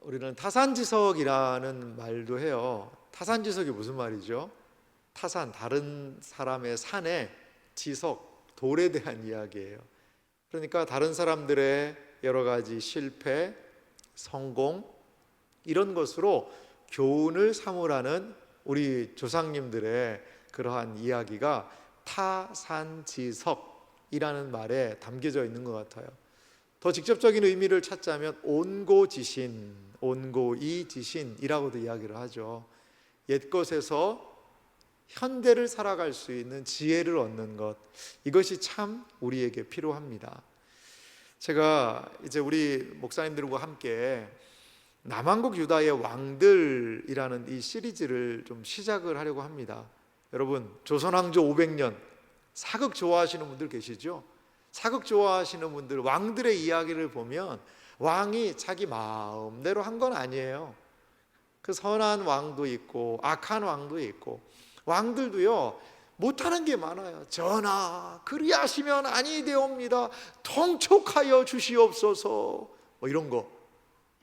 우리는 타산지석이라는 말도 해요. 타산지석이 무슨 말이죠? 타산, 다른 사람의 산의 지석, 돌에 대한 이야기예요. 그러니까 다른 사람들의 여러 가지 실패, 성공 이런 것으로 교훈을 삼으라는 우리 조상님들의 그러한 이야기가 타산지석이라는 말에 담겨져 있는 것 같아요. 더 직접적인 의미를 찾자면 온고지신, 온고이지신이라고도 이야기를 하죠. 옛것에서 현대를 살아갈 수 있는 지혜를 얻는 것, 이것이 참 우리에게 필요합니다. 제가 이제 우리 목사님들과 함께 남한국 유다의 왕들이라는 이 시리즈를 좀 시작을 하려고 합니다. 여러분, 조선왕조 500년 사극 좋아하시는 분들 계시죠? 사극 좋아하시는 분들, 왕들의 이야기를 보면 왕이 자기 마음대로 한 건 아니에요. 그 선한 왕도 있고 악한 왕도 있고, 왕들도요 못하는 게 많아요. 전하, 그리하시면 아니 되옵니다. 통촉하여 주시옵소서. 뭐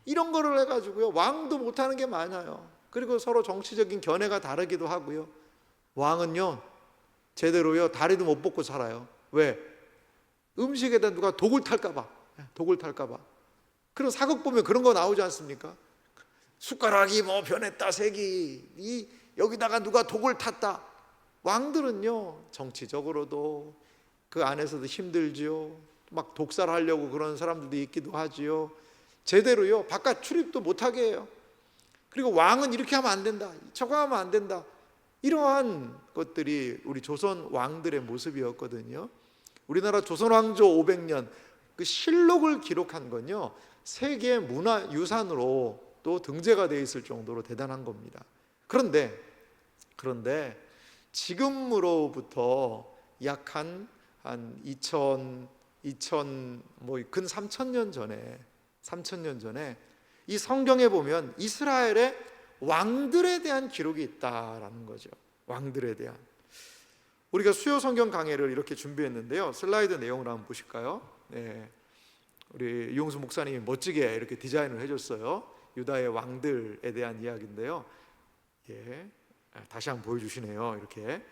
이런 거를 해가지고요 왕도 못하는 게 많아요. 그리고 서로 정치적인 견해가 다르기도 하고요. 왕은요 제대로요 다리도 못 뻗고 살아요. 왜? 음식에다 누가 독을 탈까봐. 그런 사극 보면 그런 거 나오지 않습니까? 숟가락이 뭐 변했다, 색이 여기다가 누가 독을 탔다. 왕들은요 정치적으로도 그 안에서도 힘들지요. 막 독살하려고 그런 사람들도 있기도 하지요. 제대로요 바깥 출입도 못하게 해요. 그리고 왕은 이렇게 하면 안 된다, 저거 하면 안 된다. 이러한 것들이 우리 조선 왕들의 모습이었거든요. 우리나라 조선왕조 500년 그 실록을 기록한 건요 세계 문화유산으로 또 등재가 되어 있을 정도로 대단한 겁니다. 그런데 지금으로부터 약 한 2000, 근 3000년 전에 이 성경에 보면 이스라엘의 왕들에 대한 기록이 있다라는 거죠. 왕들에 대한. 우리가 수요 성경 강해를 이렇게 준비했는데요. 슬라이드 내용을 한번 보실까요? 네. 우리 이용수 목사님이 멋지게 이렇게 디자인을 해줬어요. 유다의 왕들에 대한 이야기인데요. 예. 다시 한번 보여주시네요. 이렇게.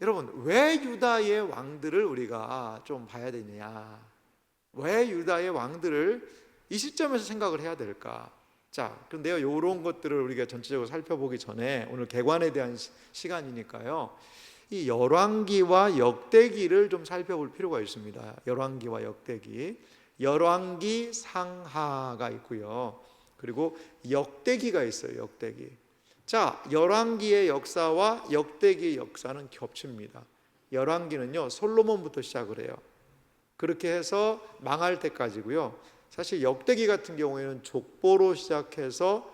여러분, 왜 유다의 왕들을 우리가 좀 봐야 되느냐? 왜 유다의 왕들을 이 시점에서 생각을 해야 될까? 자, 그런데요, 이런 것들을 우리가 전체적으로 살펴보기 전에 오늘 개관에 대한 시간이니까요. 이 열왕기와 역대기를 좀 살펴볼 필요가 있습니다. 열왕기와 역대기. 열왕기 상하가 있고요. 그리고 역대기가 있어요. 역대기. 자, 열왕기의 역사와 역대기의 역사는 겹칩니다. 열왕기는요 솔로몬부터 시작을 해요. 그렇게 해서 망할 때까지고요. 사실 역대기 같은 경우에는 족보로 시작해서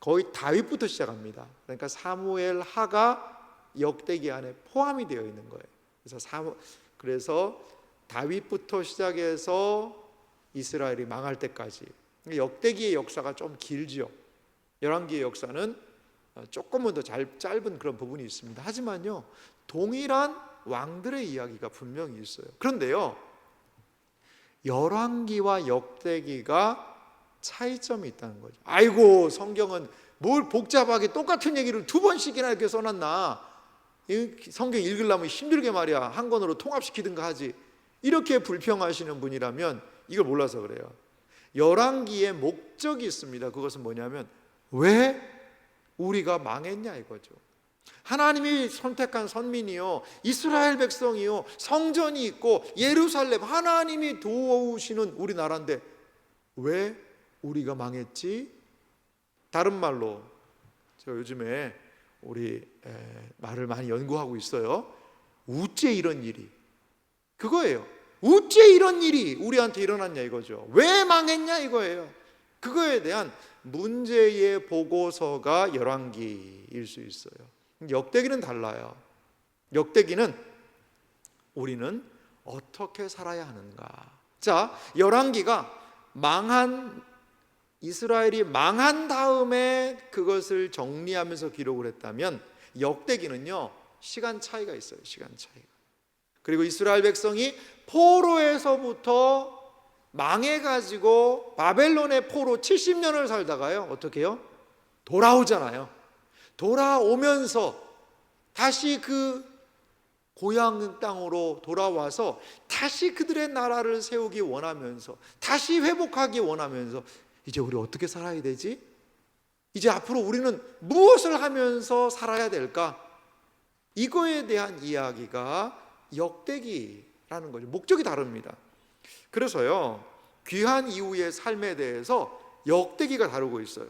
거의 다윗부터 시작합니다. 그러니까 사무엘 하가 역대기 안에 포함이 되어 있는 거예요. 그래서 다윗부터 시작해서 이스라엘이 망할 때까지. 역대기의 역사가 좀 길지요. 열왕기의 역사는 조금은 더 짧은 그런 부분이 있습니다. 하지만요 동일한 왕들의 이야기가 분명히 있어요. 그런데요 열왕기와 역대기가 차이점이 있다는 거죠. 아이고, 성경은 뭘 복잡하게 똑같은 얘기를 두 번씩이나 이렇게 써놨나, 성경 읽으려면 힘들게 말이야 한 권으로 통합시키든가 하지, 이렇게 불평하시는 분이라면 이걸 몰라서 그래요. 열왕기의 목적이 있습니다. 그것은 뭐냐면 왜 우리가 망했냐 이거죠. 하나님이 선택한 선민이요, 이스라엘 백성이요, 성전이 있고 예루살렘, 하나님이 도우시는 우리나라인데 왜 우리가 망했지? 다른 말로, 저 요즘에 우리 말을 많이 연구하고 있어요. 우째 이런 일이, 그거예요. 우째 이런 일이 우리한테 일어났냐 이거죠. 왜 망했냐 이거예요. 그거에 대한 문제의 보고서가 열왕기일 수 있어요. 역대기는 달라요. 역대기는 우리는 어떻게 살아야 하는가. 자, 열왕기가 이스라엘이 망한 다음에 그것을 정리하면서 기록을 했다면, 역대기는요 시간 차이가 있어요. 시간 차이가. 그리고 이스라엘 백성이 포로에서부터 망해가지고 바벨론의 포로 70년을 살다가요, 어떻게 해요? 돌아오잖아요. 돌아오면서 다시 그 고향 땅으로 돌아와서 다시 그들의 나라를 세우기 원하면서, 다시 회복하기 원하면서, 이제 우리 어떻게 살아야 되지? 이제 앞으로 우리는 무엇을 하면서 살아야 될까? 이거에 대한 이야기가 역대기라는 거죠. 목적이 다릅니다. 그래서요, 귀한 이후의 삶에 대해서 역대기가 다루고 있어요.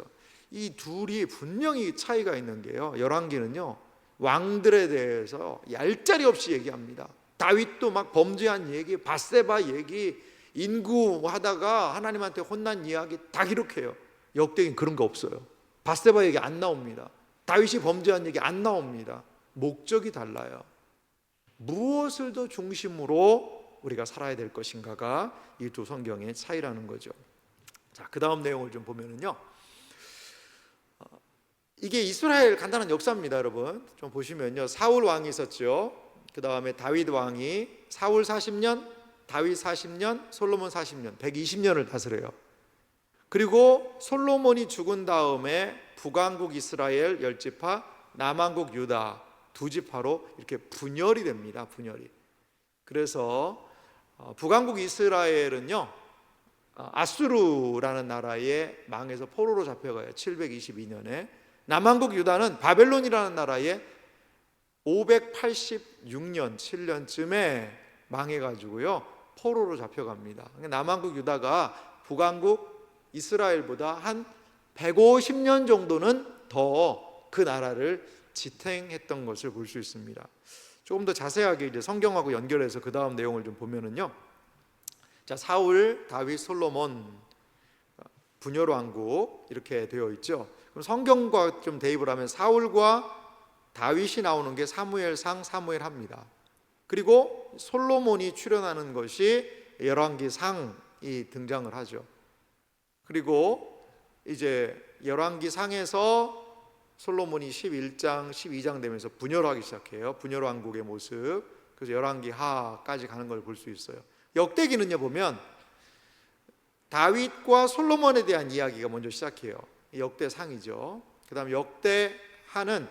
이 둘이 분명히 차이가 있는 게요, 열왕기는요 왕들에 대해서 얄짤이 없이 얘기합니다. 다윗도 막 범죄한 얘기, 밧세바 얘기, 인구 하다가 하나님한테 혼난 이야기 다 기록해요. 역대기는 그런 거 없어요. 밧세바 얘기 안 나옵니다. 다윗이 범죄한 얘기 안 나옵니다. 목적이 달라요. 무엇을 더 중심으로 우리가 살아야 될 것인가가 이 두 성경의 차이라는 거죠. 자, 그 다음 내용을 좀 보면은요, 이게 이스라엘 간단한 역사입니다. 여러분 좀 보시면요, 사울 왕이 있었죠. 그 다음에 다윗 왕이 사울 40년, 다윗 40년, 솔로몬 40년, 120년을 다스려요. 그리고 솔로몬이 죽은 다음에 북왕국 이스라엘 10지파, 남왕국 유다 2지파로 이렇게 분열이 됩니다. 분열이. 그래서 북왕국 이스라엘은요, 아수르라는 나라에 망해서 포로로 잡혀가요. 722년에. 남왕국 유다는 바벨론이라는 나라에 586년 7년쯤에 망해가지고요 포로로 잡혀갑니다. 남왕국 유다가 북왕국 이스라엘보다 한 150년 정도는 더 그 나라를 지탱했던 것을 볼 수 있습니다. 조금 더 자세하게 이제 성경하고 연결해서 그 다음 내용을 좀 보면은요, 자, 사울, 다윗, 솔로몬 분열 왕국 이렇게 되어 있죠. 그럼 성경과 좀 대입을 하면 사울과 다윗이 나오는 게 사무엘상, 사무엘합니다. 그리고 솔로몬이 출연하는 것이 열왕기상이 등장을 하죠. 그리고 이제 열왕기상에서 솔로몬이 11장, 12장 되면서 분열하기 시작해요. 분열 왕국의 모습. 그래서 열왕기하까지 가는 걸 볼 수 있어요. 역대기는요 보면 다윗과 솔로몬에 대한 이야기가 먼저 시작해요. 역대상이죠. 그다음 역대하는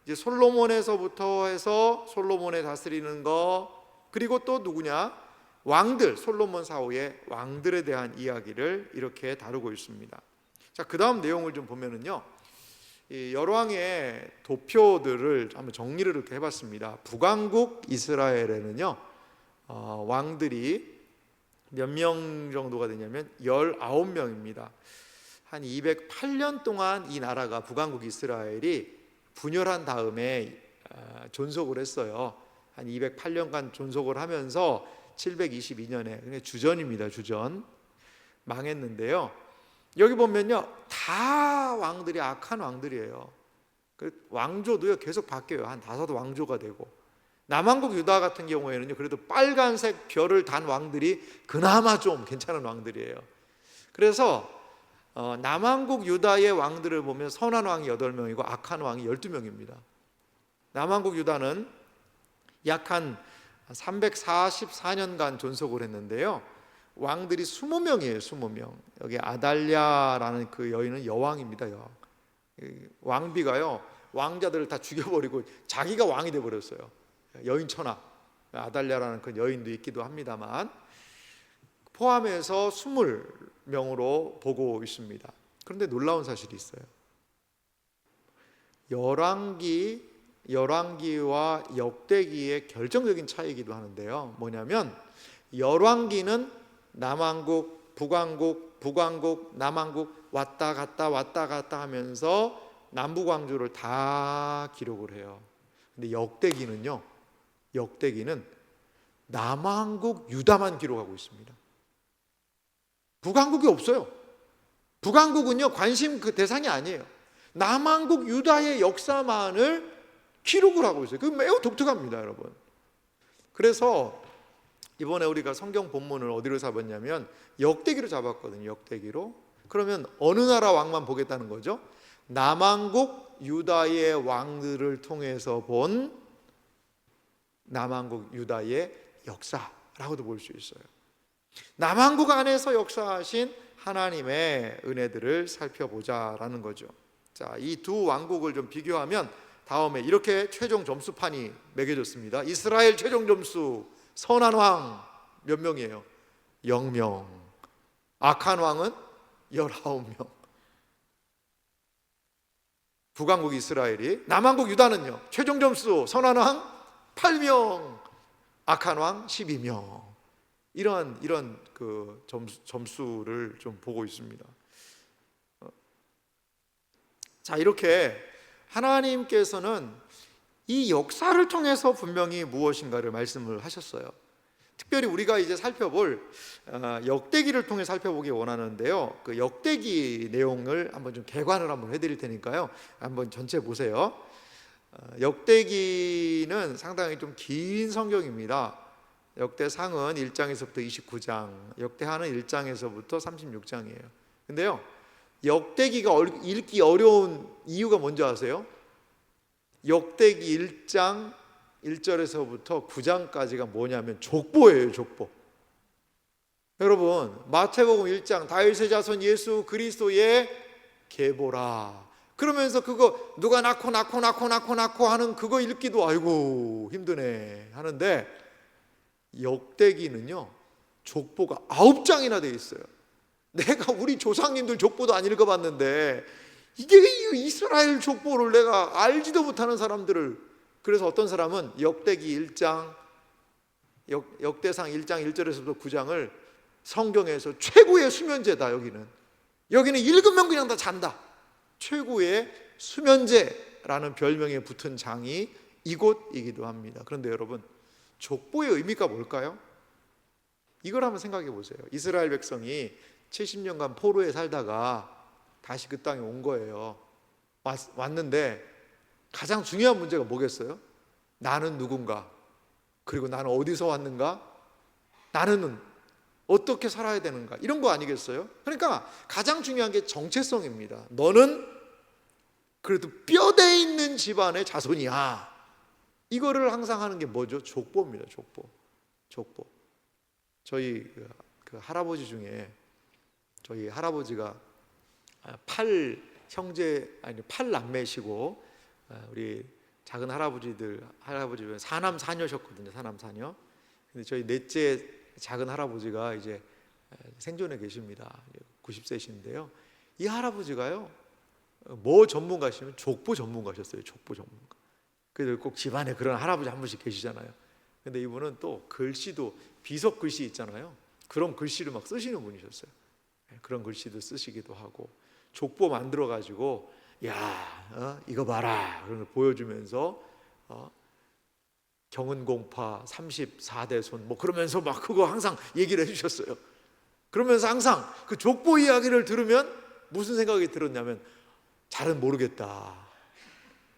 이제 솔로몬에서부터 해서 솔로몬의 다스리는 거, 그리고 또 누구냐? 왕들, 솔로몬 사후의 왕들에 대한 이야기를 이렇게 다루고 있습니다. 자, 그다음 내용을 좀 보면은요, 이 열왕의 도표들을 한번 정리를 이렇게 해봤습니다. 북왕국 이스라엘에는요 왕들이 몇 명 정도가 되냐면 19명입니다. 한 208년 동안 이 나라가 북왕국 이스라엘이 분열한 다음에 존속을 했어요. 한 208년간 존속을 하면서 722년에 주전입니다. 주전 망했는데요. 여기 보면요, 다 왕들이 악한 왕들이에요. 그 왕조도요 계속 바뀌어요. 한 5 왕조가 되고, 남왕국 유다 같은 경우에는요 그래도 빨간색 별을 단 왕들이 그나마 좀 괜찮은 왕들이에요. 그래서 남왕국 유다의 왕들을 보면 선한 왕이 8명이고 악한 왕이 12명입니다. 남왕국 유다는 약 한 344년간 존속을 했는데요, 왕들이 20명이에요. 20명. 여기 아달랴라는 그 여인은 여왕입니다. 여왕. 왕비가요 왕자들을 다 죽여버리고 자기가 왕이 돼버렸어요. 여인 천하 아달랴라는 그 여인도 있기도 합니다만 포함해서 20명으로 보고 있습니다. 그런데 놀라운 사실이 있어요. 열왕기와 역대기의 결정적인 차이이기도 하는데요, 뭐냐면 열왕기는 남왕국, 북왕국, 남왕국 왔다 갔다 하면서 남북왕조를 다 기록을 해요. 근데 역대기는 남왕국 유다만 기록하고 있습니다. 북왕국이 없어요. 북왕국은요 관심 그 대상이 아니에요. 남왕국 유다의 역사만을 기록을 하고 있어요. 그 매우 독특합니다, 여러분. 그래서 이번에 우리가 성경 본문을 어디로 잡았냐면 역대기로 잡았거든요. 역대기로. 그러면 어느 나라 왕만 보겠다는 거죠? 남왕국 유다의 왕들을 통해서 본 남왕국 유다의 역사라고도 볼 수 있어요. 남한국 안에서 역사하신 하나님의 은혜들을 살펴보자라는 거죠. 자, 이 두 왕국을 좀 비교하면 다음에 이렇게 최종 점수판이 매겨졌습니다. 이스라엘 최종 점수, 선한 왕 몇 명이에요? 0명. 악한 왕은 19명. 북왕국 이스라엘이, 남왕국 유다는요, 최종 점수 선한 왕 8명, 악한 왕 12명. 이런 그 점수를 좀 보고 있습니다. 자, 이렇게 하나님께서는 이 역사를 통해서 분명히 무엇인가를 말씀을 하셨어요. 특별히 우리가 이제 살펴볼 역대기를 통해 살펴보기 원하는데요, 그 역대기 내용을 한번 좀 개관을 한번 해드릴 테니까요, 한번 전체 보세요. 역대기는 상당히 좀 긴 성경입니다. 역대상은 1장에서부터 29장, 역대하는 1장에서부터 36장이에요. 근데요, 역대기가 읽기 어려운 이유가 뭔지 아세요? 역대기 1장 1절에서부터 9장까지가 뭐냐면 족보예요, 족보. 여러분, 마태복음 1장 다윗의 자손 예수 그리스도의 계보라, 그러면서 그거 누가 낳고 하는 그거 읽기도 아이고 힘드네 하는데, 역대기는요 족보가 9장이나 돼 있어요. 내가 우리 조상님들 족보도 안 읽어봤는데 이게 이스라엘 족보를 내가 알지도 못하는 사람들을, 그래서 어떤 사람은 역대기 1장, 역대상 1장 1절에서부터 9장을 성경에서 최고의 수면제다. 여기는 읽으면 그냥 다 잔다. 최고의 수면제라는 별명에 붙은 장이 이곳이기도 합니다. 그런데 여러분, 족보의 의미가 뭘까요? 이걸 한번 생각해 보세요. 이스라엘 백성이 70년간 포로에 살다가 다시 그 땅에 온 거예요. 왔는데 가장 중요한 문제가 뭐겠어요? 나는 누군가? 그리고 나는 어디서 왔는가? 나는 어떻게 살아야 되는가? 이런 거 아니겠어요? 그러니까 가장 중요한 게 정체성입니다. 너는 그래도 뼈대 있는 집안의 자손이야. 이거를 항상 하는 게 뭐죠? 족보입니다. 족보. 저희 그 할아버지 중에, 저희 할아버지가 8남매시고 우리 작은 할아버지 중에 4남 4녀셨거든요. 4남 4녀. 근데 저희 넷째 작은 할아버지가 이제 생존해 계십니다. 90세신데요. 이 할아버지가요, 뭐 전문가시면 족보 전문가셨어요. 족보 전문가. 그래서 꼭 집안에 그런 할아버지 한 분씩 계시잖아요. 근데 이분은 또 글씨도 비석 글씨 있잖아요. 그런 글씨를 막 쓰시는 분이셨어요. 그런 글씨도 쓰시기도 하고, 족보 만들어 가지고 이거 봐라 그런 걸 보여주면서 경은공파 34대손 뭐 그러면서 막 그거 항상 얘기를 해주셨어요. 그러면서 항상 그 족보 이야기를 들으면 무슨 생각이 들었냐면, 잘은 모르겠다,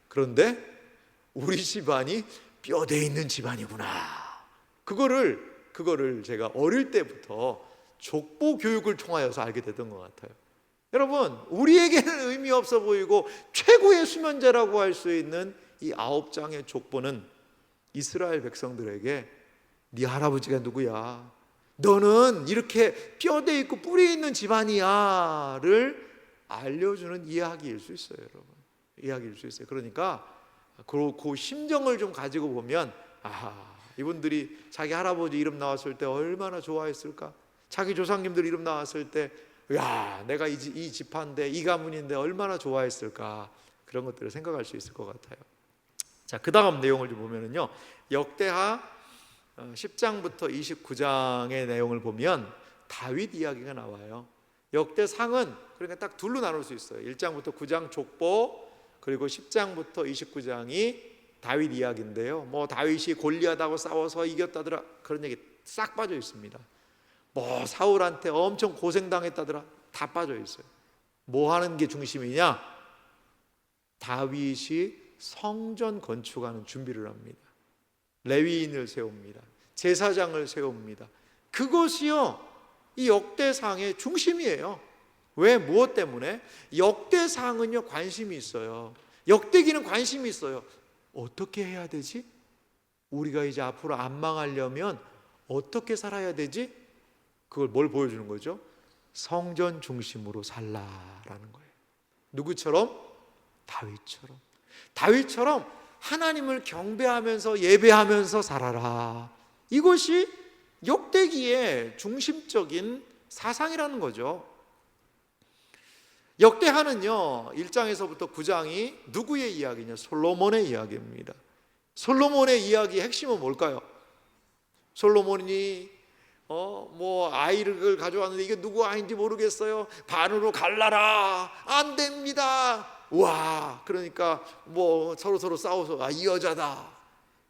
그런데 우리 집안이 뼈대 있는 집안이구나. 그거를 제가 어릴 때부터 족보 교육을 통하여서 알게 됐던 것 같아요. 여러분, 우리에게는 의미 없어 보이고 최고의 수면제라고 할 수 있는 이 9장의 족보는 이스라엘 백성들에게 네 할아버지가 누구야, 너는 이렇게 뼈대 있고 뿌리 있는 집안이야를 알려주는 이야기일 수 있어요. 여러분, 이야기일 수 있어요. 그러니까 그 심정을 좀 가지고 보면, 이분들이 자기 할아버지 이름 나왔을 때 얼마나 좋아했을까, 자기 조상님들 이름 나왔을 때 내가 이 집안인데, 이 가문인데 얼마나 좋아했을까, 그런 것들을 생각할 수 있을 것 같아요. 자, 그 다음 내용을 좀 보면은요, 역대하 10장부터 29장의 내용을 보면 다윗 이야기가 나와요. 역대상은 그러니까 딱 둘로 나눌 수 있어요. 1장부터 9장 족보, 그리고 10장부터 29장이 다윗 이야기인데요, 뭐 다윗이 골리앗하고 싸워서 이겼다더라 그런 얘기 싹 빠져 있습니다. 뭐 사울한테 엄청 고생당했다더라 다 빠져 있어요. 뭐 하는 게 중심이냐? 다윗이 성전 건축하는 준비를 합니다. 레위인을 세웁니다. 제사장을 세웁니다. 그것이요, 이 역대상의 중심이에요. 왜? 무엇 때문에? 역대상은요 관심이 있어요. 역대기는 관심이 있어요. 어떻게 해야 되지? 우리가 이제 앞으로 안 망하려면 어떻게 살아야 되지? 그걸 뭘 보여주는 거죠? 성전 중심으로 살라라는 거예요. 누구처럼? 다윗처럼. 다윗처럼 하나님을 경배하면서 예배하면서 살아라. 이것이 역대기의 중심적인 사상이라는 거죠. 역대하는요 1장에서부터 9장이 누구의 이야기냐? 솔로몬의 이야기입니다. 솔로몬의 이야기의 핵심은 뭘까요? 솔로몬이 아이를 가져왔는데 이게 누구 아이인지 모르겠어요. 반으로 갈라라. 안 됩니다. 와, 그러니까 서로 싸워서 이 여자다.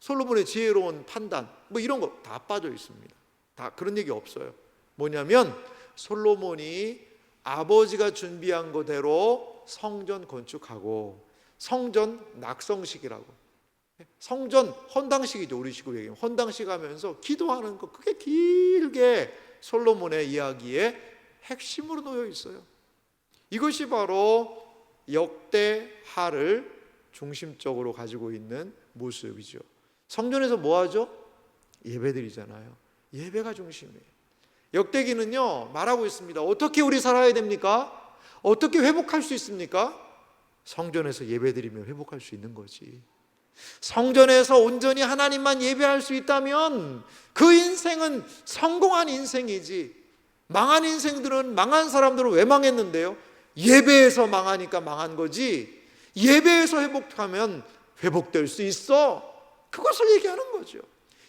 솔로몬의 지혜로운 판단 이런 거 다 빠져 있습니다. 다 그런 얘기 없어요. 뭐냐면 솔로몬이 아버지가 준비한 거대로 성전 건축하고 성전 낙성식이라고, 성전 헌당식이죠. 우리식으로 얘기하면 헌당식 하면서 기도하는 거, 그게 길게 솔로몬의 이야기의 핵심으로 놓여 있어요. 이것이 바로 역대하를 중심적으로 가지고 있는 모습이죠. 성전에서 뭐 하죠? 예배드리잖아요. 예배가 중심이에요. 역대기는요 말하고 있습니다. 어떻게 우리 살아야 됩니까? 어떻게 회복할 수 있습니까? 성전에서 예배드리면 회복할 수 있는 거지. 성전에서 온전히 하나님만 예배할 수 있다면 그 인생은 성공한 인생이지, 망한 인생들은, 망한 사람들은 왜 망했는데요? 예배에서 망하니까 망한 거지, 예배에서 회복하면 회복될 수 있어. 그것을 얘기하는 거죠.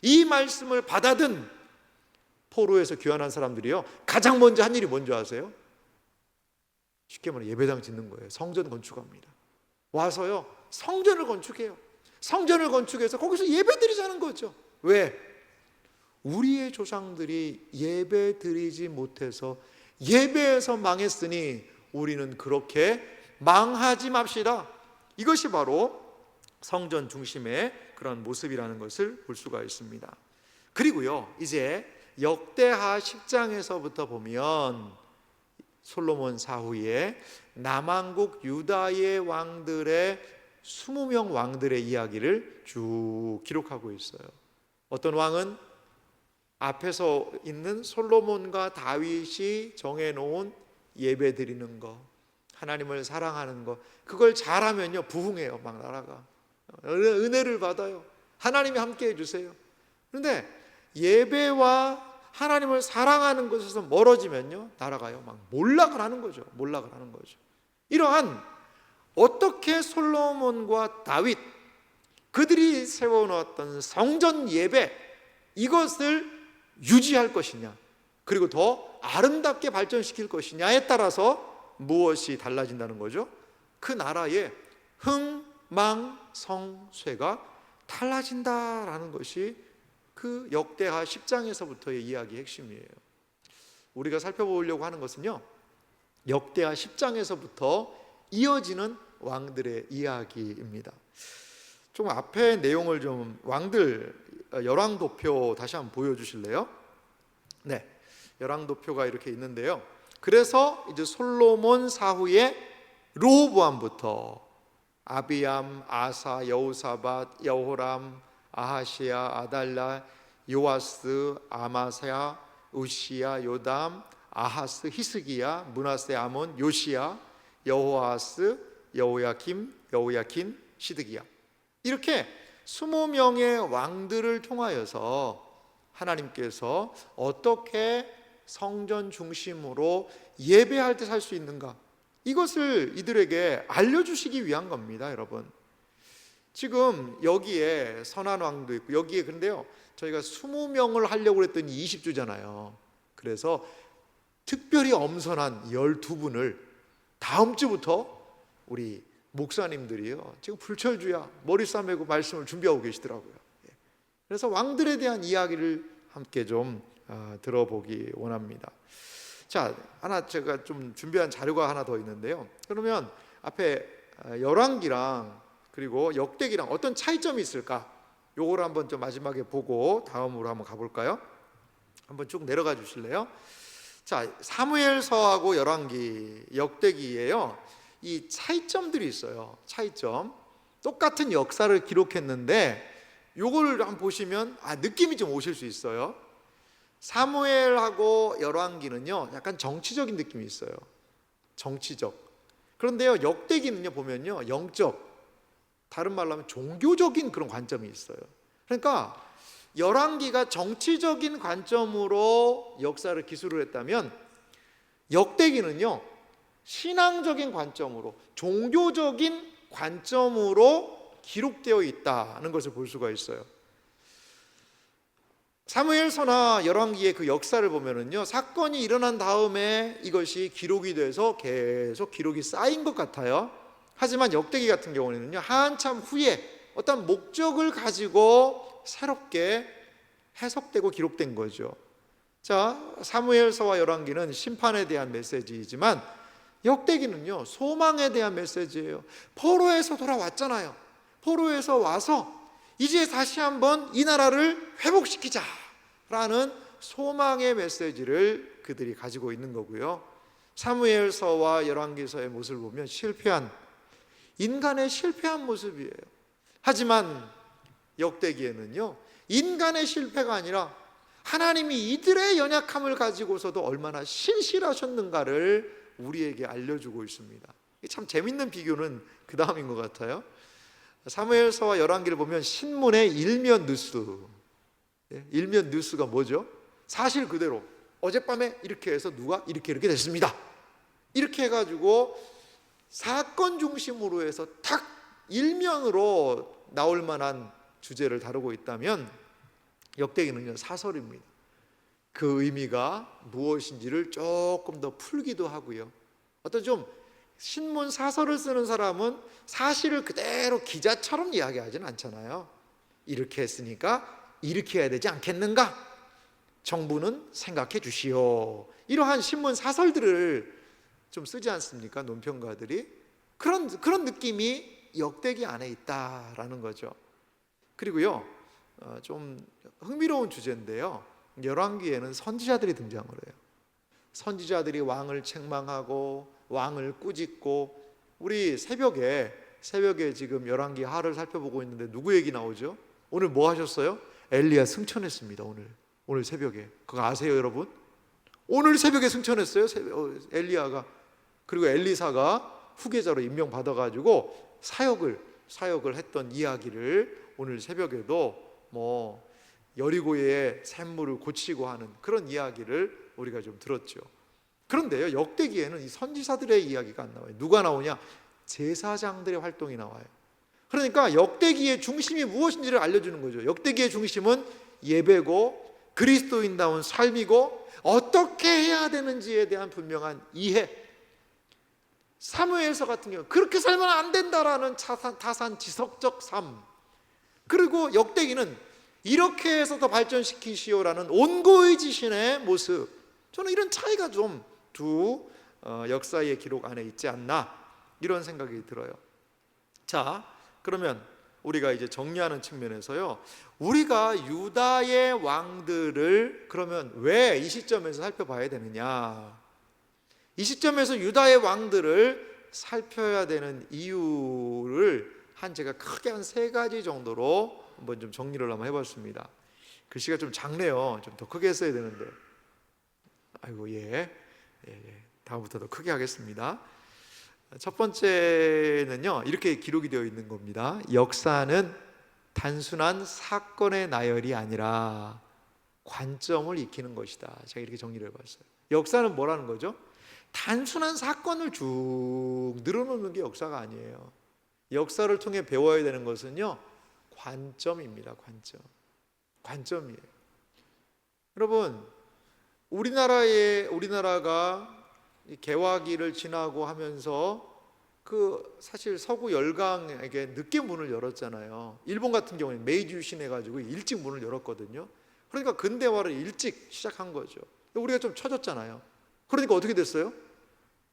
이 말씀을 받아든 포로에서 귀환한 사람들이요 가장 먼저 한 일이 뭔지 아세요? 쉽게 말해 예배당 짓는 거예요. 성전 건축합니다. 와서요 성전을 건축해요. 성전을 건축해서 거기서 예배드리자는 거죠. 왜? 우리의 조상들이 예배드리지 못해서 예배에서 망했으니 우리는 그렇게 망하지 맙시다. 이것이 바로 성전 중심의 그런 모습이라는 것을 볼 수가 있습니다. 그리고요 이제 역대하 10장에서부터 보면 솔로몬 사후에 남왕국 유다의 왕들의 20명 왕들의 이야기를 쭉 기록하고 있어요. 어떤 왕은 앞에서 있는 솔로몬과 다윗이 정해놓은 예배 드리는 거, 하나님을 사랑하는 거, 그걸 잘하면요 부흥해요. 막 나라가 은혜를 받아요. 하나님이 함께 해주세요. 그런데 예배와 하나님을 사랑하는 것에서 멀어지면요 나라가요 막 몰락을 하는 거죠. 몰락을 하는 거죠. 이러한 어떻게 솔로몬과 다윗 그들이 세워놓았던 성전 예배, 이것을 유지할 것이냐, 그리고 더 아름답게 발전시킬 것이냐에 따라서 무엇이 달라진다는 거죠? 그 나라의 흥망성쇠가 달라진다라는 것이 그 역대하 10장에서부터의 이야기의 핵심이에요. 우리가 살펴보려고 하는 것은요 역대하 10장에서부터 이어지는 왕들의 이야기입니다. 좀 앞에 내용을 좀 왕들 열왕도표 다시 한번 보여주실래요? 네, 열왕도표가 이렇게 있는데요. 그래서 이제 솔로몬 사후에 르호보암부터 아비암, 아사, 여호사밧, 여호람, 아하시야, 아달랴, 요아스, 아마스야, 우시야, 요담, 아하스, 히스기야, 므낫세, 아몬, 요시야, 여호아스, 여호야김, 여호야킨, 시드기야, 이렇게 20명의 왕들을 통하여서 하나님께서 어떻게 성전 중심으로 예배할 때 살 수 있는가, 이것을 이들에게 알려주시기 위한 겁니다. 여러분, 지금 여기에 선한 왕도 있고 여기에, 근데요 저희가 20명을 하려고 했더니 20주잖아요. 그래서 특별히 엄선한 12분을 다음 주부터 우리 목사님들이요 지금 불철주야 머리 싸매고 말씀을 준비하고 계시더라고요. 그래서 왕들에 대한 이야기를 함께 좀 들어보기 원합니다. 자, 하나 제가 좀 준비한 자료가 하나 더 있는데요. 그러면 앞에 열왕기랑 그리고 역대기랑 어떤 차이점이 있을까? 요거를 한번 좀 마지막에 보고 다음으로 한번 가볼까요? 한번 쭉 내려가 주실래요? 자, 사무엘서하고 열왕기, 역대기예요. 이 차이점들이 있어요. 차이점. 똑같은 역사를 기록했는데 요거를 한번 보시면 느낌이 좀 오실 수 있어요. 사무엘하고 열왕기는요 약간 정치적인 느낌이 있어요. 정치적. 그런데요 역대기는요 보면요 영적, 다른 말로 하면 종교적인 그런 관점이 있어요. 그러니까 열왕기가 정치적인 관점으로 역사를 기술을 했다면 역대기는요 신앙적인 관점으로, 종교적인 관점으로 기록되어 있다는 것을 볼 수가 있어요. 사무엘서나 열왕기의 그 역사를 보면은요 사건이 일어난 다음에 이것이 기록이 돼서 계속 기록이 쌓인 것 같아요. 하지만 역대기 같은 경우에는요 한참 후에 어떤 목적을 가지고 새롭게 해석되고 기록된 거죠. 자, 사무엘서와 열왕기는 심판에 대한 메시지이지만 역대기는요 소망에 대한 메시지예요. 포로에서 돌아왔잖아요. 포로에서 와서 이제 다시 한번 이 나라를 회복시키자라는 소망의 메시지를 그들이 가지고 있는 거고요. 사무엘서와 열왕기서의 모습을 보면 인간의 실패한 모습이에요. 하지만 역대기에는요 인간의 실패가 아니라 하나님이 이들의 연약함을 가지고서도 얼마나 신실하셨는가를 우리에게 알려주고 있습니다. 참 재밌는 비교는 그 다음인 것 같아요. 사무엘서와 열왕기를 보면 신문의 일면 뉴스, 일면 뉴스가 뭐죠? 사실 그대로 어젯밤에 이렇게 해서 누가 이렇게 됐습니다, 이렇게 해가지고 사건 중심으로 해서 탁 일면으로 나올 만한 주제를 다루고 있다면 역대기는요 사설입니다. 그 의미가 무엇인지를 조금 더 풀기도 하고요. 어떤 좀 신문 사설을 쓰는 사람은 사실을 그대로 기자처럼 이야기하지는 않잖아요. 이렇게 했으니까 이렇게 해야 되지 않겠는가? 정부는 생각해 주시오. 이러한 신문 사설들을 좀 쓰지 않습니까? 논평가들이. 그런 느낌이 역대기 안에 있다라는 거죠. 그리고요 좀 흥미로운 주제인데요, 열왕기에는 선지자들이 등장을 해요. 선지자들이 왕을 책망하고 왕을 꾸짖고, 우리 새벽에 지금 열왕기 하를 살펴보고 있는데 누구 얘기 나오죠? 오늘 뭐 하셨어요? 엘리야 승천했습니다. 오늘 새벽에. 그거 아세요 여러분? 오늘 새벽에 승천했어요 엘리야가. 그리고 엘리사가 후계자로 임명받아가지고 사역을 했던 이야기를 오늘 새벽에도 여리고의 샘물을 고치고 하는 그런 이야기를 우리가 좀 들었죠. 그런데요 역대기에는 이 선지자들의 이야기가 안 나와요. 누가 나오냐? 제사장들의 활동이 나와요. 그러니까 역대기의 중심이 무엇인지를 알려주는 거죠. 역대기의 중심은 예배고 그리스도인다운 삶이고 어떻게 해야 되는지에 대한 분명한 이해. 사무엘서 같은 경우 그렇게 살면 안 된다라는 타산지석적 삶. 그리고 역대기는 이렇게 해서 더 발전시키시오라는 온고의지신의 모습. 저는 이런 차이가 좀 두 역사의 기록 안에 있지 않나 이런 생각이 들어요. 자, 그러면 우리가 이제 정리하는 측면에서요, 우리가 유다의 왕들을 그러면 왜 이 시점에서 살펴봐야 되느냐? 이 시점에서 유다의 왕들을 살펴야 되는 이유를 제가 크게 한 3가지 정도로 한번 좀 정리를 한번 해봤습니다. 글씨가 좀 작네요. 좀 더 크게 했어야 되는데. 아이고 다음부터 더 크게 하겠습니다. 첫 번째는요 이렇게 기록이 되어 있는 겁니다. 역사는 단순한 사건의 나열이 아니라 관점을 익히는 것이다. 제가 이렇게 정리를 해봤어요. 역사는 뭐라는 거죠? 단순한 사건을 쭉 늘어놓는 게 역사가 아니에요. 역사를 통해 배워야 되는 것은요 관점입니다. 관점이에요. 여러분, 우리나라가 개화기를 지나고 하면서 사실 서구 열강에게 늦게 문을 열었잖아요. 일본 같은 경우는 메이지 유신 해가지고 일찍 문을 열었거든요. 그러니까 근대화를 일찍 시작한 거죠. 우리가 좀 처졌잖아요. 그러니까 어떻게 됐어요?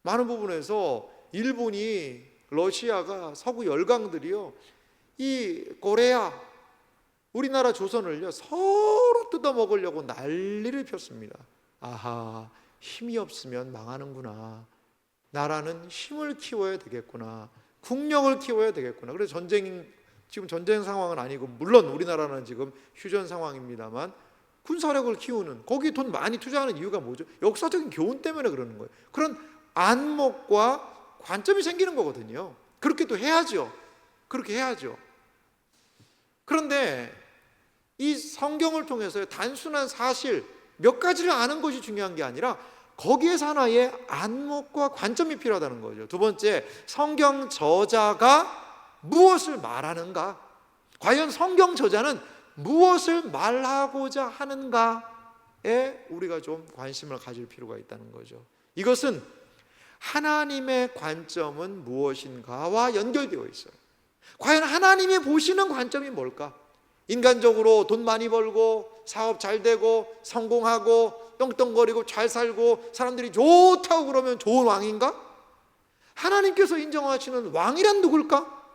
많은 부분에서 일본이, 러시아가, 서구 열강들이요 이 고레아, 우리나라 조선을요 서로 뜯어먹으려고 난리를 폈습니다. 아하, 힘이 없으면 망하는구나. 나라는 힘을 키워야 되겠구나. 국력을 키워야 되겠구나. 그래서 지금 전쟁 상황은 아니고, 물론 우리나라는 지금 휴전 상황입니다만 군사력을 키우는, 거기 돈 많이 투자하는 이유가 뭐죠? 역사적인 교훈 때문에 그러는 거예요. 그런 안목과 관점이 생기는 거거든요. 그렇게도 해야죠. 그렇게 해야죠. 그런데 이 성경을 통해서 단순한 사실 몇 가지를 아는 것이 중요한 게 아니라 거기에서 하나의 안목과 관점이 필요하다는 거죠. 두 번째, 성경 저자가 무엇을 말하는가? 과연 성경 저자는 무엇을 말하고자 하는가에 우리가 좀 관심을 가질 필요가 있다는 거죠. 이것은 하나님의 관점은 무엇인가와 연결되어 있어요. 과연 하나님이 보시는 관점이 뭘까? 인간적으로 돈 많이 벌고 사업 잘 되고 성공하고 떵떵거리고 잘 살고 사람들이 좋다고 그러면 좋은 왕인가? 하나님께서 인정하시는 왕이란 누굴까?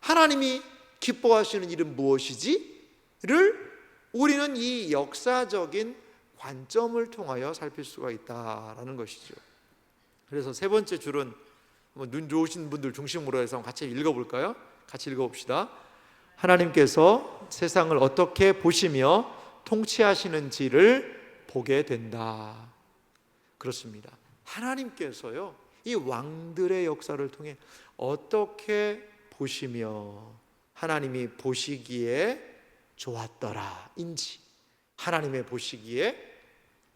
하나님이 기뻐하시는 일은 무엇이지? 를 우리는 이 역사적인 관점을 통하여 살필 수가 있다라는 것이죠. 그래서 세 번째 줄은 눈 좋으신 분들 중심으로 해서 같이 읽어볼까요? 같이 읽어봅시다. 하나님께서 세상을 어떻게 보시며 통치하시는지를 보게 된다. 그렇습니다. 하나님께서요, 이 왕들의 역사를 통해 어떻게 보시며 하나님이 보시기에 좋았더라 인지, 하나님의 보시기에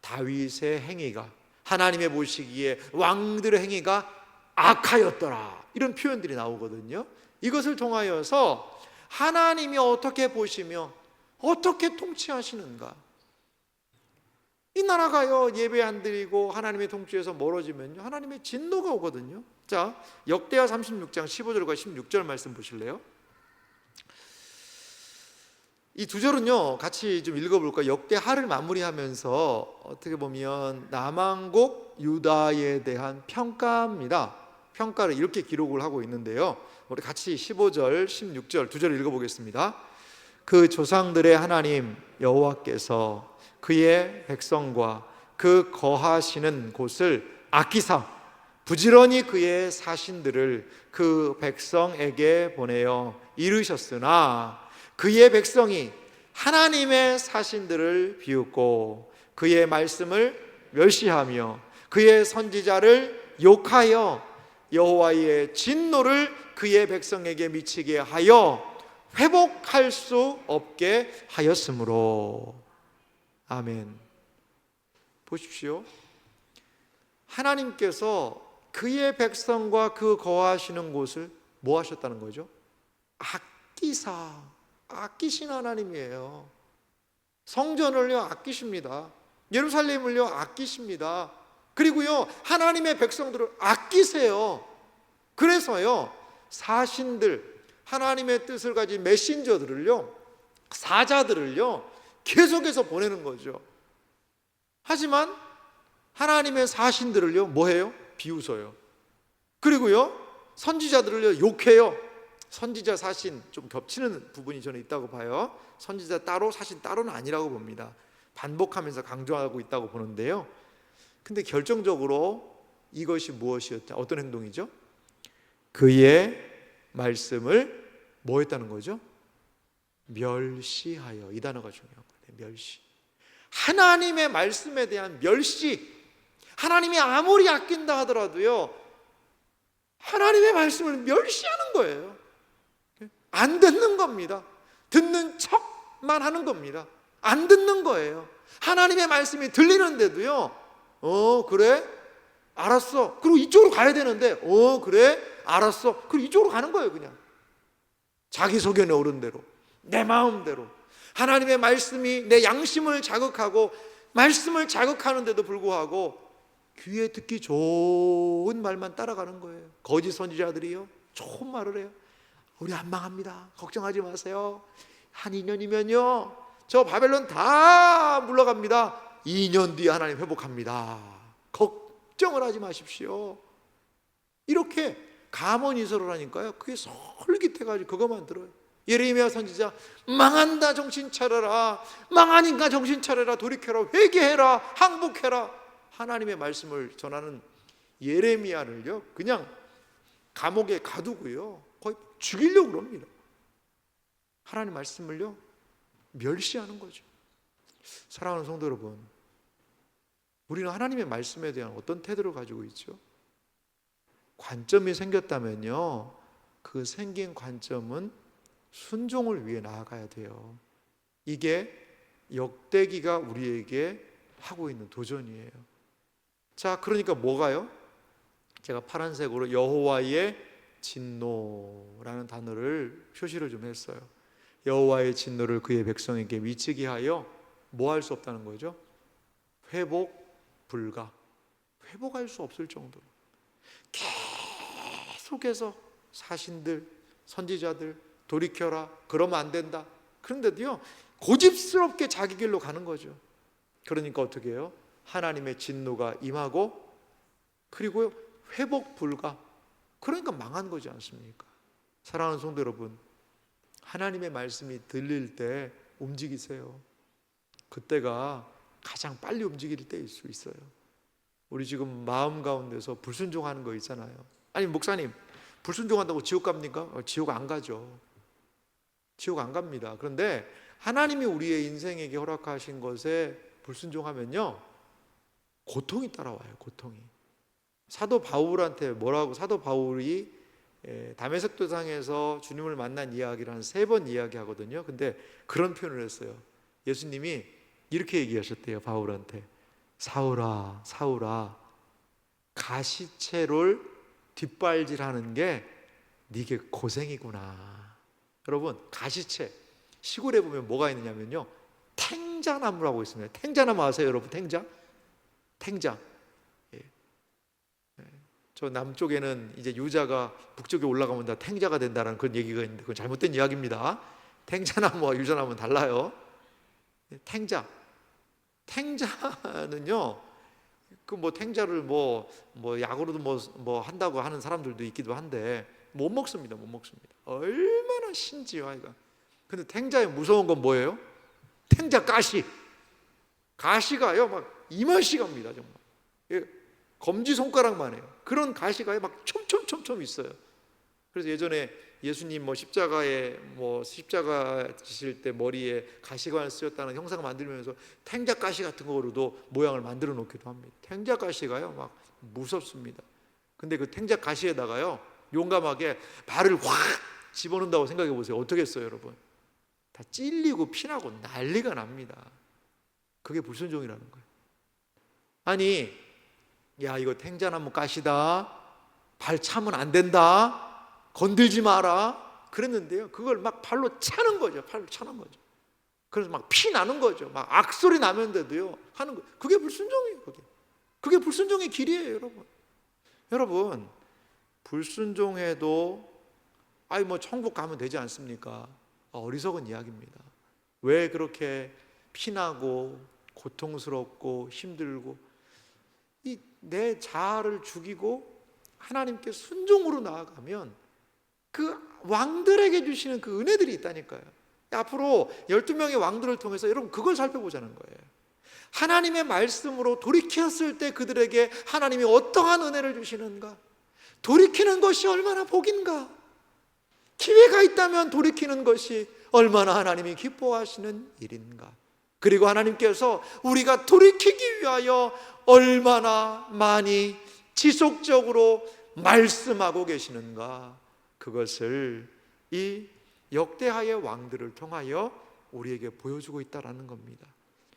다윗의 행위가, 하나님의 보시기에 왕들의 행위가 악하였더라, 이런 표현들이 나오거든요. 이것을 통하여서 하나님이 어떻게 보시며 어떻게 통치하시는가, 이 나라가요 예배 안 드리고 하나님의 통치에서 멀어지면요 하나님의 진노가 오거든요. 자, 역대하 36장 15절과 16절 말씀 보실래요? 이 두 절은요 같이 좀 읽어볼까요? 역대하를 마무리하면서 어떻게 보면 남왕국 유다에 대한 평가입니다. 평가를 이렇게 기록을 하고 있는데요, 우리 같이 15절 16절 두 절을 읽어보겠습니다. 그 조상들의 하나님 여호와께서 그의 백성과 그 거하시는 곳을 아끼사 부지런히 그의 사신들을 그 백성에게 보내어 이루셨으나 그의 백성이 하나님의 사신들을 비웃고 그의 말씀을 멸시하며 그의 선지자를 욕하여 여호와의 진노를 그의 백성에게 미치게 하여 회복할 수 없게 하였으므로. 아멘. 보십시오. 하나님께서 그의 백성과 그 거하시는 곳을 뭐 하셨다는 거죠? 아끼신 하나님이에요. 성전을요 아끼십니다. 예루살렘을요 아끼십니다. 그리고요 하나님의 백성들을 아끼세요. 그래서요 사신들, 하나님의 뜻을 가진 메신저들을요, 사자들을요 계속해서 보내는 거죠. 하지만 하나님의 사신들을요 뭐해요? 비웃어요. 그리고요 선지자들을요 욕해요. 선지자 사신 좀 겹치는 부분이 저는 있다고 봐요. 선지자 따로 사신 따로는 아니라고 봅니다. 반복하면서 강조하고 있다고 보는데요, 근데 결정적으로 이것이 무엇이었다? 어떤 행동이죠? 그의 말씀을 뭐 했다는 거죠? 멸시하여. 이 단어가 중요한 거예요. 멸시. 하나님의 말씀에 대한 멸시. 하나님이 아무리 아낀다 하더라도요 하나님의 말씀을 멸시하는 거예요. 안 듣는 겁니다. 듣는 척만 하는 겁니다. 안 듣는 거예요. 하나님의 말씀이 들리는데도요 그래? 알았어. 그리고 이쪽으로 가야 되는데 그래? 알았어. 그리고 이쪽으로 가는 거예요. 그냥 자기 소견에 오른 대로, 내 마음대로. 하나님의 말씀이 내 양심을 자극하고 말씀을 자극하는데도 불구하고 귀에 듣기 좋은 말만 따라가는 거예요. 거짓 선지자들이요 좋은 말을 해요. 우리 안 망합니다. 걱정하지 마세요. 한 2년이면요 저 바벨론 다 물러갑니다. 2년 뒤에 하나님 회복합니다. 걱정을 하지 마십시오. 이렇게 감언이설을 하니까요 그게 솔깃해가지고 그것만 들어요. 예레미야 선지자, 망한다 정신 차려라, 망하니까 정신 차려라, 돌이켜라, 회개해라, 항복해라. 하나님의 말씀을 전하는 예레미야를요 그냥 감옥에 가두고요 거의 죽이려고 합니다. 하나님 말씀을요 멸시하는 거죠. 사랑하는 성도 여러분, 우리는 하나님의 말씀에 대한 어떤 태도를 가지고 있죠? 관점이 생겼다면요, 그 생긴 관점은 순종을 위해 나아가야 돼요. 이게 역대기가 우리에게 하고 있는 도전이에요. 자, 그러니까 뭐가요? 제가 파란색으로 여호와의 진노라는 단어를 표시를 좀 했어요. 여호와의 진노를 그의 백성에게 미치게 하여 뭐 할 수 없다는 거죠? 회복 불가. 회복할 수 없을 정도로 계속해서 사신들, 선지자들 돌이켜라, 그러면 안 된다. 그런데도요, 고집스럽게 자기 길로 가는 거죠. 그러니까 어떻게 해요? 하나님의 진노가 임하고, 그리고 회복 불가. 그러니까 망한 거지 않습니까? 사랑하는 성도 여러분, 하나님의 말씀이 들릴 때 움직이세요. 그때가 가장 빨리 움직일 때일 수 있어요. 우리 지금 마음 가운데서 불순종하는 거 있잖아요. 아니, 목사님, 불순종한다고 지옥 갑니까? 지옥 안 가죠. 지옥 안 갑니다. 그런데 하나님이 우리의 인생에게 허락하신 것에 불순종하면요, 고통이 따라와요. 고통이. 사도 바울한테 뭐라고, 사도 바울이 다메섹 도상에서 주님을 만난 이야기를 한 3번 이야기하거든요. 근데 그런 표현을 했어요. 예수님이 이렇게 얘기하셨대요. 바울한테, 사울아, 사울아, 가시채를 뒷발질하는 게 네게 고생이구나. 여러분, 가시채, 시골에 보면 뭐가 있느냐면요, 탱자나무라고 있습니다. 탱자나무 아세요, 여러분? 탱자? 탱자. 저 남쪽에는 이제 유자가 북쪽에 올라가면 다 탱자가 된다는 그런 얘기가 있는데, 그건 잘못된 이야기입니다. 탱자나무와 유자나무는 달라요. 탱자. 탱자는요, 그 뭐 탱자를 뭐 약으로도 뭐 한다고 하는 사람들도 있기도 한데 못 먹습니다. 못 먹습니다. 얼마나 신지요, 아이가. 근데 탱자의 무서운 건 뭐예요? 탱자 가시. 가시가요, 막 이만씩 합니다, 정말. 검지 손가락만 해요. 그런 가시가 막 촘촘촘촘 있어요. 그래서 예전에 예수님 십자가 지실 때 머리에 가시관을 쓰였다는 형상 만들면서 탱자 가시 같은 거로도 모양을 만들어 놓기도 합니다. 탱자 가시가요, 막 무섭습니다. 근데 그 탱자 가시에다가요, 용감하게 발을 확 집어넣는다고 생각해 보세요. 어떻겠어요, 여러분? 다 찔리고 피나고 난리가 납니다. 그게 불순종이라는 거예요. 아니, 야, 이거 탱자나무 가시다, 발 차면 안 된다, 건들지 마라 그랬는데요, 그걸 막 발로 차는 거죠. 발로 차는 거죠. 그래서 막 피 나는 거죠. 막 악소리 나면서도요 하는 거. 그게 불순종이에요. 그게 불순종의 길이에요, 여러분. 여러분, 불순종해도 아이 뭐 천국 가면 되지 않습니까? 어리석은 이야기입니다. 왜 그렇게 피나고 고통스럽고 힘들고 이 내 자아를 죽이고 하나님께 순종으로 나아가면 그 왕들에게 주시는 그 은혜들이 있다니까요. 앞으로 12명의 왕들을 통해서 여러분 그걸 살펴보자는 거예요. 하나님의 말씀으로 돌이켰을 때 그들에게 하나님이 어떠한 은혜를 주시는가, 돌이키는 것이 얼마나 복인가, 기회가 있다면 돌이키는 것이 얼마나 하나님이 기뻐하시는 일인가, 그리고 하나님께서 우리가 돌이키기 위하여 얼마나 많이 지속적으로 말씀하고 계시는가, 그것을 이 역대하의 왕들을 통하여 우리에게 보여주고 있다라는 겁니다.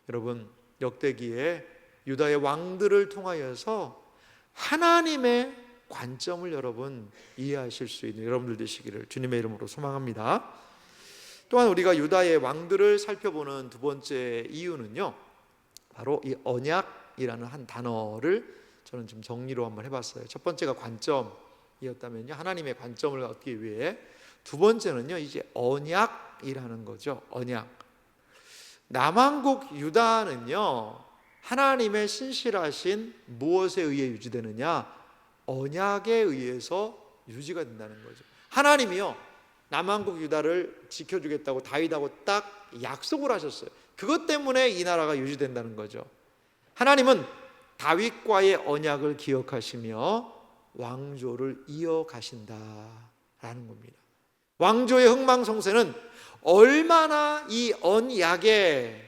여러분, 역대기에 유다의 왕들을 통하여서 하나님의 관점을 여러분 이해하실 수 있는 여러분들 되시기를 주님의 이름으로 소망합니다. 또한 우리가 유다의 왕들을 살펴보는 두 번째 이유는요, 바로 이 언약이라는 한 단어를 저는 좀 정리로 한번 해봤어요. 첫 번째가 관점이었다면요, 하나님의 관점을 얻기 위해. 두 번째는요, 이제 언약이라는 거죠. 언약. 남왕국 유다는요, 하나님의 신실하신 무엇에 의해 유지되느냐? 언약에 의해서 유지가 된다는 거죠. 하나님이요, 남왕국 유다를 지켜주겠다고 다윗하고 딱 약속을 하셨어요. 그것 때문에 이 나라가 유지된다는 거죠. 하나님은 다윗과의 언약을 기억하시며 왕조를 이어가신다라는 겁니다. 왕조의 흥망성쇠는 얼마나 이 언약에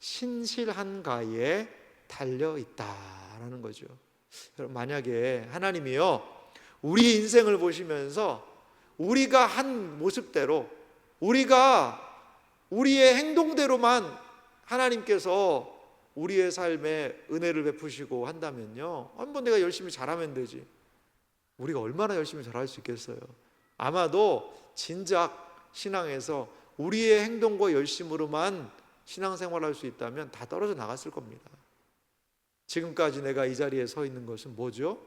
신실한가에 달려 있다라는 거죠. 여러분, 만약에 하나님이요 우리 인생을 보시면서 우리가 한 모습대로, 우리의 행동대로만 하나님께서 우리의 삶에 은혜를 베푸시고 한다면요, 한번 내가 열심히 잘하면 되지, 우리가 얼마나 열심히 잘할 수 있겠어요? 아마도 진작 신앙에서 우리의 행동과 열심으로만 신앙생활할 수 있다면 다 떨어져 나갔을 겁니다. 지금까지 내가 이 자리에 서 있는 것은 뭐죠?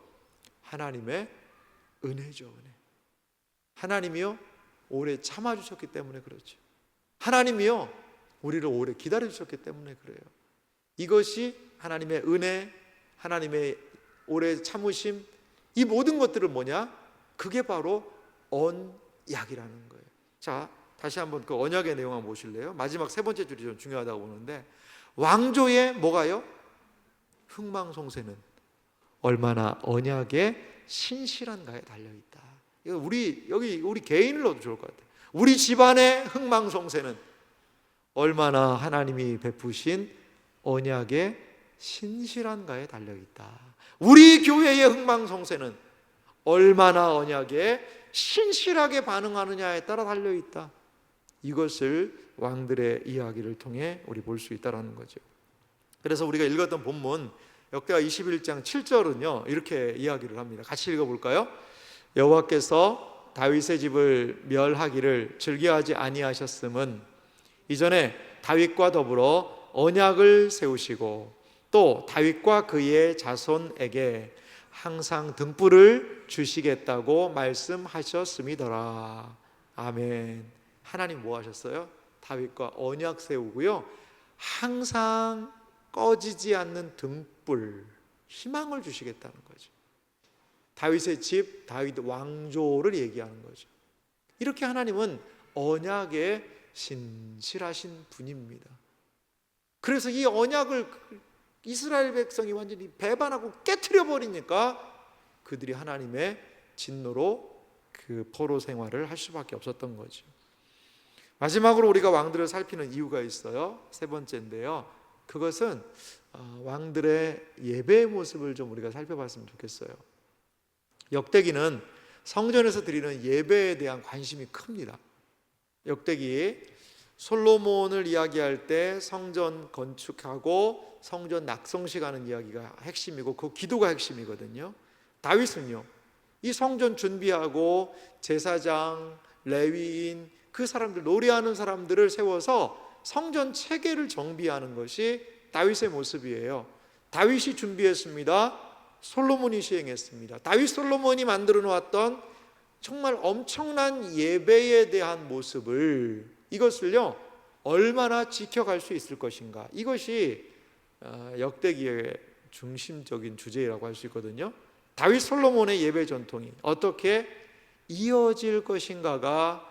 하나님의 은혜죠. 은혜. 하나님이요 오래 참아주셨기 때문에 그렇죠. 하나님이요 우리를 오래 기다려주셨기 때문에 그래요. 이것이 하나님의 은혜, 하나님의 오래 참으심, 이 모든 것들은 뭐냐? 그게 바로 언약이라는 거예요. 자, 다시 한번 그 언약의 내용 한번 보실래요? 마지막 세 번째 줄이 좀 중요하다고 보는데, 왕조의 뭐가요? 흥망성쇠는 얼마나 언약의 신실한가에 달려있다. 이거 우리 개인을 넣어도 좋을 것 같아요. 우리 집안의 흥망성쇠는 얼마나 하나님이 베푸신 언약의 신실한가에 달려있다. 우리 교회의 흥망성쇠는 얼마나 언약에 신실하게 반응하느냐에 따라 달려있다. 이것을 왕들의 이야기를 통해 우리 볼 수 있다는 거죠. 그래서 우리가 읽었던 본문 역대하 21장 7절은요 이렇게 이야기를 합니다. 같이 읽어볼까요? 여호와께서 다윗의 집을 멸하기를 즐겨하지 아니하셨음은 이전에 다윗과 더불어 언약을 세우시고 또 다윗과 그의 자손에게 항상 등불을 주시겠다고 말씀하셨음이더라. 아멘. 하나님 뭐 하셨어요? 다윗과 언약 세우고요, 항상 꺼지지 않는 등불, 희망을 주시겠다는 거죠. 다윗의 집, 다윗 왕조를 얘기하는 거죠. 이렇게 하나님은 언약에 신실하신 분입니다. 그래서 이 언약을 이스라엘 백성이 완전히 배반하고 깨트려 버리니까 그들이 하나님의 진노로 그 포로 생활을 할 수밖에 없었던 거죠. 마지막으로 우리가 왕들을 살피는 이유가 있어요. 세 번째인데요, 그것은 왕들의 예배의 모습을 좀 우리가 살펴봤으면 좋겠어요. 역대기는 성전에서 드리는 예배에 대한 관심이 큽니다. 역대기 솔로몬을 이야기할 때 성전 건축하고 성전 낙성식 하는 이야기가 핵심이고 그 기도가 핵심이거든요. 다윗은요 이 성전 준비하고 제사장, 레위인, 그 사람들, 노래하는 사람들을 세워서 성전 체계를 정비하는 것이 다윗의 모습이에요. 다윗이 준비했습니다. 솔로몬이 시행했습니다. 다윗 솔로몬이 만들어 놓았던 정말 엄청난 예배에 대한 모습을, 이것을요 얼마나 지켜갈 수 있을 것인가, 이것이 역대기의 중심적인 주제라고 할 수 있거든요. 다윗 솔로몬의 예배 전통이 어떻게 이어질 것인가가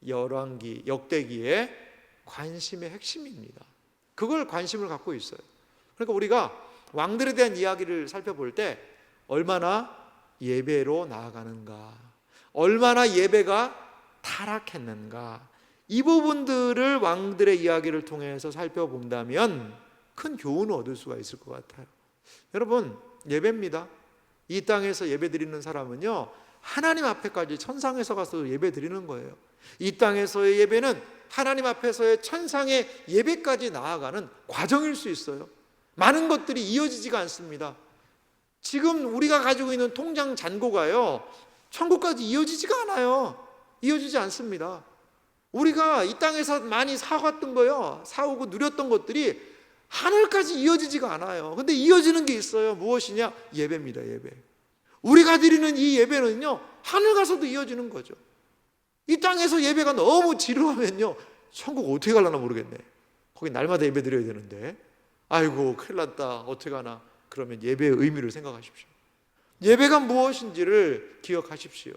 열왕기, 역대기의 관심의 핵심입니다. 그걸 관심을 갖고 있어요. 그러니까 우리가 왕들에 대한 이야기를 살펴볼 때 얼마나 예배로 나아가는가, 얼마나 예배가 타락했는가, 이 부분들을 왕들의 이야기를 통해서 살펴본다면 큰 교훈을 얻을 수가 있을 것 같아요. 여러분, 예배입니다. 이 땅에서 예배 드리는 사람은요 하나님 앞에까지 천상에서 가서 예배 드리는 거예요. 이 땅에서의 예배는 하나님 앞에서의 천상의 예배까지 나아가는 과정일 수 있어요. 많은 것들이 이어지지가 않습니다. 지금 우리가 가지고 있는 통장 잔고가요 천국까지 이어지지가 않아요. 이어지지 않습니다. 우리가 이 땅에서 많이 사왔던 거요, 사오고 누렸던 것들이 하늘까지 이어지지가 않아요. 근데 이어지는 게 있어요. 무엇이냐? 예배입니다. 예배. 우리가 드리는 이 예배는요 하늘 가서도 이어지는 거죠. 이 땅에서 예배가 너무 지루하면요 천국 어떻게 가려나 모르겠네. 거기 날마다 예배 드려야 되는데, 아이고 큰일 났다, 어떻게 가나. 그러면 예배의 의미를 생각하십시오. 예배가 무엇인지를 기억하십시오.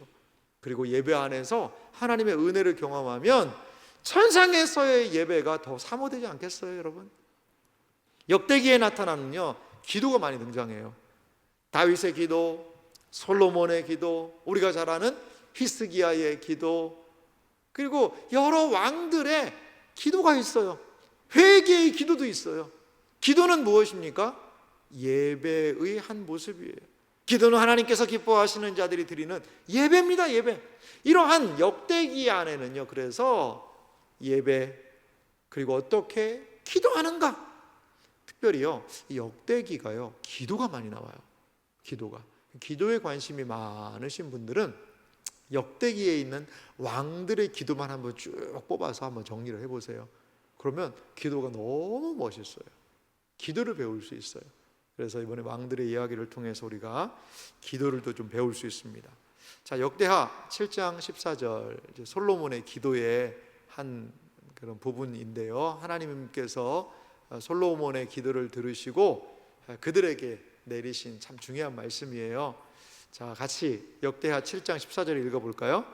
그리고 예배 안에서 하나님의 은혜를 경험하면 천상에서의 예배가 더 사모되지 않겠어요, 여러분? 역대기에 나타나는요 기도가 많이 등장해요. 다윗의 기도, 솔로몬의 기도, 우리가 잘 아는 히스기야의 기도, 그리고 여러 왕들의 기도가 있어요. 회개의 기도도 있어요. 기도는 무엇입니까? 예배의 한 모습이에요. 기도는 하나님께서 기뻐하시는 자들이 드리는 예배입니다. 예배. 이러한 역대기 안에는요, 그래서 예배, 그리고 어떻게 기도하는가, 특별히요 이 역대기가요 기도가 많이 나와요. 기도에 관심이 많으신 분들은 역대기에 있는 왕들의 기도만 한번 쭉 뽑아서 한번 정리를 해보세요. 그러면 기도가 너무 멋있어요. 기도를 배울 수 있어요. 그래서 이번에 왕들의 이야기를 통해서 우리가 기도를 또 좀 배울 수 있습니다. 자, 역대하 7장 14절, 이제 솔로몬의 기도의 한 그런 부분인데요, 하나님께서 솔로몬의 기도를 들으시고 그들에게 내리신 참 중요한 말씀이에요. 자, 같이 역대하 7장 14절 읽어볼까요?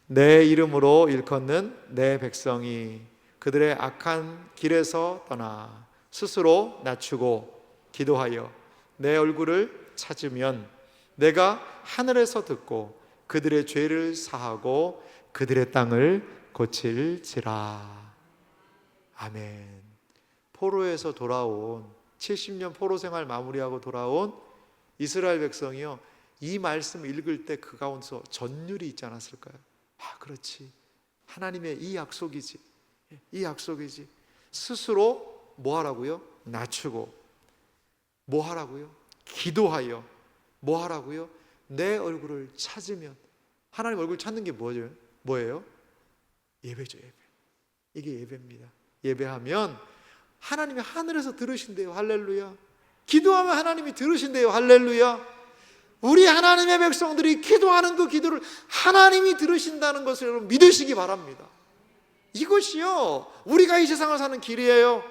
내 이름으로 일컫는 내 백성이 그들의 악한 길에서 떠나 스스로 낮추고 기도하여 내 얼굴을 찾으면 내가 하늘에서 듣고 그들의 죄를 사하고 그들의 땅을 고칠지라. 아멘. 포로에서 돌아온 70년 포로 생활 마무리하고 돌아온 이스라엘 백성이요, 이 말씀 읽을 때 그 가운데서 전율이 있지 않았을까요? 아, 그렇지, 하나님의 이 약속이지, 이 약속이지. 스스로 뭐 하라고요? 낮추고 뭐 하라고요? 기도하여 뭐 하라고요? 내 얼굴을 찾으면. 하나님 얼굴 찾는 게 뭐예요? 예배죠, 예배. 이게 예배입니다. 예배하면 하나님이 하늘에서 들으신대요. 할렐루야. 기도하면 하나님이 들으신대요. 할렐루야. 우리 하나님의 백성들이 기도하는 그 기도를 하나님이 들으신다는 것을 여러분 믿으시기 바랍니다. 이것이요 우리가 이 세상을 사는 길이에요.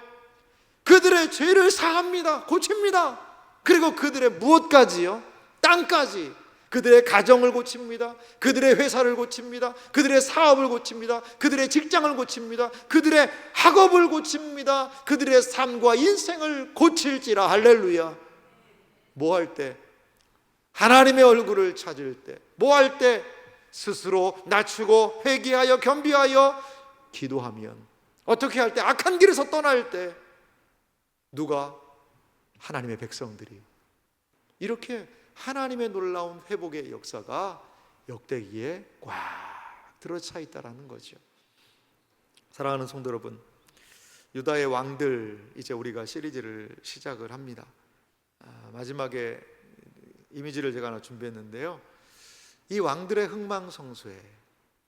그들의 죄를 사합니다. 고칩니다. 그리고 그들의 무엇까지요? 땅까지. 그들의 가정을 고칩니다. 그들의 회사를 고칩니다. 그들의 사업을 고칩니다. 그들의 직장을 고칩니다. 그들의 학업을 고칩니다. 그들의 삶과 인생을 고칠지라. 할렐루야. 뭐 할 때? 하나님의 얼굴을 찾을 때. 뭐 할 때? 스스로 낮추고 회개하여 겸비하여 기도하면. 어떻게 할 때? 악한 길에서 떠날 때. 누가? 하나님의 백성들이. 이렇게 하나님의 놀라운 회복의 역사가 역대기에 꽉 들어차 있다라는 거죠. 사랑하는 성도 여러분, 유다의 왕들, 이제 우리가 시리즈를 시작을 합니다. 마지막에 이미지를 제가 하나 준비했는데요, 이 왕들의 흥망성쇠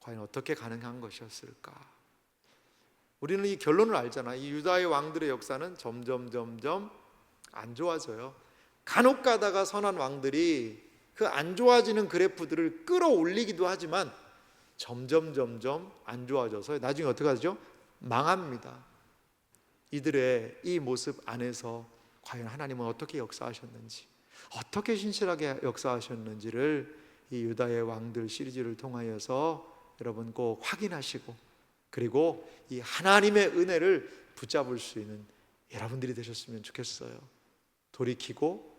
과연 어떻게 가능한 것이었을까? 우리는 이 결론을 알잖아. 이 유다의 왕들의 역사는 점점 안 좋아져요. 간혹 가다가 선한 왕들이 그 안 좋아지는 그래프들을 끌어올리기도 하지만 점점 안 좋아져서 나중에 어떻게 하죠? 망합니다. 이들의 이 모습 안에서 과연 하나님은 어떻게 역사하셨는지, 어떻게 신실하게 역사하셨는지를 이 유다의 왕들 시리즈를 통하여서 여러분 꼭 확인하시고, 그리고 이 하나님의 은혜를 붙잡을 수 있는 여러분들이 되셨으면 좋겠어요. 돌이키고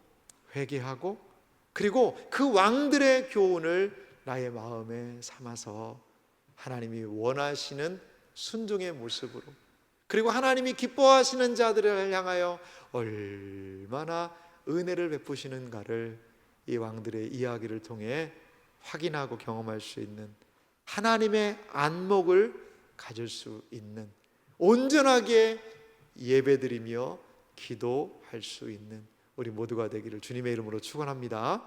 회개하고, 그리고 그 왕들의 교훈을 나의 마음에 삼아서 하나님이 원하시는 순종의 모습으로, 그리고 하나님이 기뻐하시는 자들을 향하여 얼마나 은혜를 베푸시는가를 이 왕들의 이야기를 통해 확인하고 경험할 수 있는, 하나님의 안목을 가질 수 있는, 온전하게 예배드리며 기도할 수 있는 우리 모두가 되기를 주님의 이름으로 축원합니다.